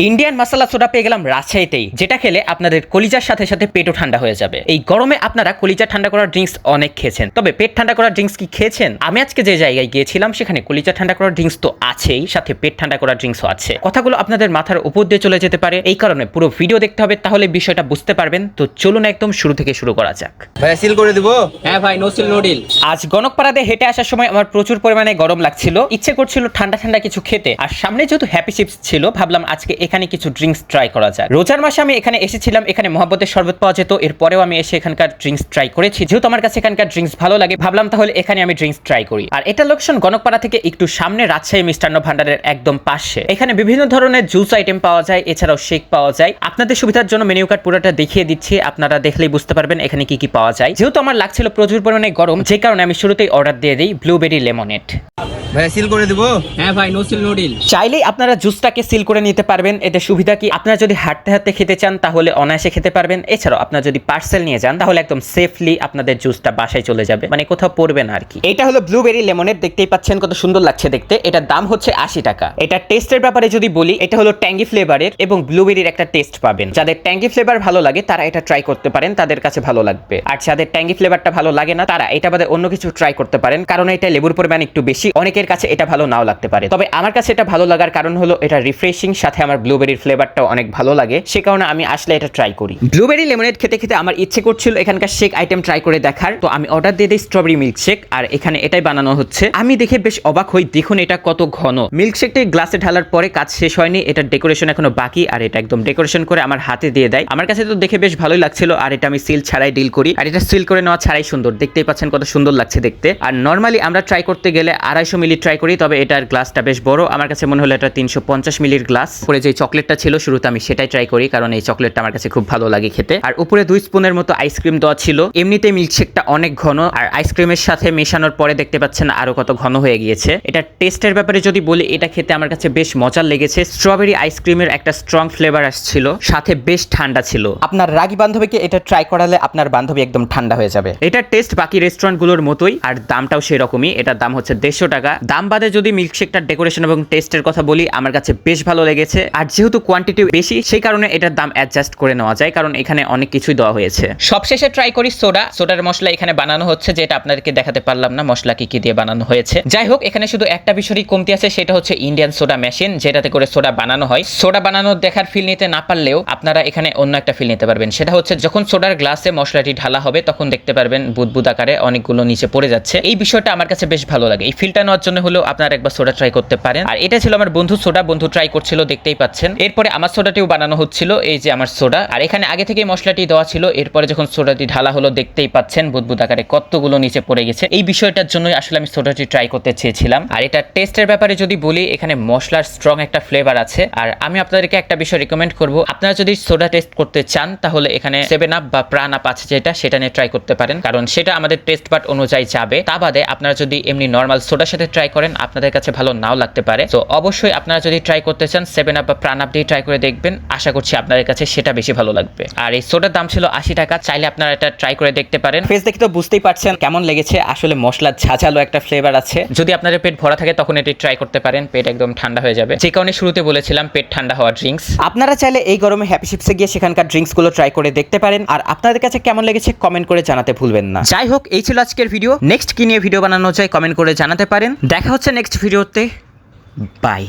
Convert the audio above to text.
Indian মাসালা soda পেয়ে গেলাম রাজশাহীতেই, যেটা খেলে আপনাদের কলিজার সাথে সাথে পেটও ঠান্ডা হয়ে যাবে। এই গরমে আপনারা কলিজা ঠান্ডা করার ড্রিঙ্কস অনেক খেয়েছেন, তবে পেট ঠান্ডা করার ড্রিঙ্কস কি খেয়েছেন? আমি আজকে যে জায়গায় গিয়েছিলাম সেখানে কলিজা ঠান্ডা করার ড্রিঙ্কস তো আছেই, সাথে পেট ঠান্ডা করার ড্রিঙ্কসও আছে। কথাগুলো আপনাদের মাথার উপর দিয়ে চলে যেতে পারে, এই কারণে পুরো ভিডিও দেখতে হবে, তাহলে বিষয়টা বুঝতে পারবেন। তো চলুন একদম শুরু থেকে শুরু করা যাক। ভাই সিল করে দিব? হ্যাঁ ভাই, নো সিল নো ডিল। আজ গণকপাড়াতে হেঁটে আসার সময় আমার প্রচুর পরিমাণে গরম লাগছিল, ইচ্ছে করছিল ঠান্ডা ঠান্ডা কিছু খেতে। আর সামনে যেহেতু হ্যাপি চিপস ছিল, ভাবলাম আজকে এখানে কিছু ড্রিঙ্কস ট্রাই করা যায়। রোজার মাসে আমি এখানে এসেছিলাম, এখানে মহব্বতের শরবত পাওয়া যেত, এরপরেও আমি এসে এখানকার ড্রিঙ্কস ট্রাই করেছি। যেহেতু আমার কাছে এখানকার ড্রিঙ্কস ভালো লাগে, ভাবলাম তাহলে এখানে আমি ড্রিঙ্কস ট্রাই করি। আর এটা লোকেশন গণকপাড়া থেকে একটু সামনে, রাজশাহী মিষ্টান্ন ভান্ডারের একদম পাশে। এখানে বিভিন্ন ধরনের জুস আইটেম পাওয়া যায়, এছাড়াও শেক পাওয়া যায়। আপনাদের সুবিধার জন্য মেনু কার্ড পুরোটা দেখিয়ে দিচ্ছি, আপনারা দেখলেই বুঝতে পারবেন এখানে কি কি পাওয়া যায়। যেহেতু আমার লাগছিল প্রচুর পরিমাণে গরম, যে কারণে আমি শুরুতেই অর্ডার দিয়ে দিই ব্লুবেরি লেমনেড। ভাই সিল করে দিব? হ্যাঁ ভাই, নো সিল নো ডিল। চাইলেই আপনারা জুসটাকে সিল করে নিতে পারবেন। এতে সুবিধা কি, আপনারা যদি হাঁটতে হাঁটতে খেতে চান তাহলে অনায়াসে খেতে পারবেন। এছাড়াও আপনারা যদি পার্সেল নিয়ে যান তাহলে একদম সেফলি আপনাদের জুসটা বাসায় চলে যাবে, মানে কোথাও পড়বে না আর কি। এটা হলো ব্লুবেরি লেমনেড, দেখতেই পাচ্ছেন কত সুন্দর লাগছে দেখতে। এটার দাম হচ্ছে 80 টাকা। এটা টেস্টের ব্যাপারে যদি বলি, এটা হলো ট্যাঙ্গি ফ্লেভারের এবং ব্লুবেরির একটা টেস্ট পাবেন। যাদের ট্যাঙ্গি ফ্লেভার ভালো লাগে তারা এটা ট্রাই করতে পারেন, তাদের কাছে ভালো লাগবে। আর যাদের ট্যাঙ্গি ফ্লেভারটা ভালো লাগে না তারা এটা বাদে অন্য কিছু ট্রাই করতে পারেন, কারণ এটা লেবুর পরিমাণ একটু বেশি। অনেকের কাছে এটা ভালো নাও লাগতে পারে, তবে আমার কাছে এটা ভালো লাগার কারণ হলো এটা রিফ্রেশিং, সাথে আমার ব্লুবেরির ফ্লেভারটাও অনেক ভালো লাগে, সে কারণে আমি আসলে এটা ট্রাই করি। ব্লুবেরি লেমনেড খেতে খেতে আমার ইচ্ছে করছিল এখানকার শেক আইটেম ট্রাই করে দেখার, তো আমি অর্ডার দিয়ে দিই স্ট্রবেরি মিল্কশেক। আর এখানে এটাই বানানো হচ্ছে। আমি দেখে বেশ অবাক হই, দেখুন এটা কত ঘন। মিল্কশেকটি গ্লাসে ঢালার পরে কাজ শেষ হয়নি, এটার ডেকোরেশন এখনো বাকি। আর এটা একদম ডেকোরেশন করে আমার হাতে দিয়ে দেয়। আমার কাছে তো দেখে বেশ ভালোই লাগছিল। আর এটা আমি সিল ছাড়াই ডিল করি, আর এটা সিল করে নেওয়া ছাড়াই সুন্দর, দেখতেই পাচ্ছেন কত সুন্দর লাগছে দেখতে। আর নর্মালি আমরা ট্রাই করতে গেলে 250 মিলি ট্রাই করি, তবে এটার গ্লাসটা বেশ বড়। আমার কাছে মনে হলো এটা 350 মিলির গ্লাস। পরে যে চকলেটটা ছিল শুরুতে আমি সেটাই ট্রাই করি, কারণ এই চকলেটটা আমার কাছে খুব ভালো লাগে খেতে। আর উপরে 2 স্পুনের মতো আইসক্রিম দেওয়া ছিল। এমনিতে মিল্কশেকটা অনেক ঘন, আর আইসক্রিমের সাথে মেশানোর পরে দেখতে পাচ্ছেন আরো কত ঘন হয়ে গিয়েছে। এটা টেস্টের ব্যাপারে যদি বলি, এটা খেতে আমার কাছে বেশ মজার লেগেছে। স্ট্রবেরি আইসক্রিমের একটা স্ট্রং ফ্লেভার আসছিল, সাথে বেশ ঠান্ডা ছিল। আপনার রাগী বান্ধবীকে এটা ট্রাই করালে আপনার বান্ধবী একদম ঠান্ডা হয়ে যাবে। এটার টেস্ট বাকি রেস্টুরেন্টগুলোর মতোই, আর দামটাও সেরকমই। এটার দাম হচ্ছে 150 টাকা। দাম বাদে যদি মিল্কশেকটার ডেকোরেশন এবং টেস্টের কথা বলি, আমার কাছে বেশ ভালো লেগেছে। আর যেহেতু কোয়ান্টিটি বেশি, সেই কারণে এটার দাম অ্যাডজাস্ট করে নেওয়া যায়, কারণ এখানে অনেক কিছুই দেওয়া হয়েছে। সবশেষে ট্রাই করি সোডার মশলা এখানে বানানো হচ্ছে, যেটা আপনাদেরকে দেখাতে পারলাম না মশলা কি কি দিয়ে বানানো হয়েছে। যাই হোক, এখানে শুধু একটা বিষয়ই কমতি আছে, সেটা হচ্ছে ইন্ডিয়ান সোডা মেশিন, যেটাতে করে সোডা বানানো হয়। সোডা বানানোর দেখার ফিল নিতে না পারলেও আপনারা এখানে অন্য একটা ফিল নিতে পারবেন। সেটা হচ্ছে যখন সোডার গ্লাসে মশলাটি ঢালা হবে, তখন দেখতে পারবেন বুদবুদ আকারে অনেকগুলো নিচে পড়ে যাচ্ছে। এই বিষয়টা আমার কাছে বেশ ভালো লাগে। এই ফিলটা নেওয়ার জন্য হলেও আপনারা একবার সোডা ট্রাই করতে পারেন। আর এটা ছিল আমার বন্ধু সোডা, বন্ধু ট্রাই করছিল, দেখতেই পাচ্ছেন। এরপরে আমার সোডাটিও বানানো হচ্ছিল, এই যে আমার সোডা। আর এখানে আগে থেকে মশলাটি দেওয়া ছিল, এরপরে যখন সোডাটি ঢালা হলো, দেখতেই পাচ্ছেন বুদবুদ আকারে কতগুলো নিচে পড়ে গেছে। এই বিষয়টার জন্যই আসলে আমি সোডাটি ট্রাই করতে চেয়েছিলাম। আর এটা টেস্টের ব্যাপারে যদি বলি, এখানে মশলার স্ট্রং একটা ফ্লেভার আছে। আর আমি আপনাদেরকে একটা বিষয় রিকমেন্ড করব, আপনারা যদি সোডা টেস্ট করতে চান তাহলে এখানে 7 আপ বা প্রাণ আপ আছে যেটা, সেটা নিয়ে ট্রাই করতে পারেন, কারণ সেটা আমাদের টেস্ট বাট অনুযায়ী যাবে। তা বাদে আপনারা যদি এমনি নর্মাল সোডার সাথে ট্রাই করেন, আপনাদের কাছে ভালো নাও লাগতে পারে। তো অবশ্যই আপনারা যদি ট্রাই করতে চান 7 আপ বা প্রাণ আপ দিয়ে ট্রাই করে দেখবেন, আশা করছি আপনাদের কাছে সেটা বেশি ভালো লাগবে। আর এই সোডার দাম ছিল 80 টাকা, চাইলে আপনারা এটা ট্রাই করে দেখতে পারেন। ফেস দেখে তো বুঝতেই পারছেন কেমন লেগেছে, আসলে মশলা ঝাঁঝালো একটা ফ্লেভার আছে। যদি আপনাদের পেট ভরা থাকে তখন এটি ট্রাই করতে পারেন, পেট একদম ঠান্ডা হয়ে যাবে। যে কারণে শুরুতে বলেছিলাম পেট ঠান্ডা হওয়ার ড্রিঙ্কস। আপনারা চাইলে এই গরমে হ্যাপি চিপসে গিয়ে সেখানকার ড্রিঙ্কস গুলো ট্রাই করে দেখতে পারেন। আর আপনাদের কাছে কেমন লেগেছে কমেন্ট করে জানাতে ভুলবেন না। যাই হোক, এই ছিল আজকের ভিডিও। নেক্সট কি নিয়ে ভিডিও বানানো চাই কমেন্ট করে জানাতে পারেন। দেখা হচ্ছে নেক্সট ভিডিওতে। বাই।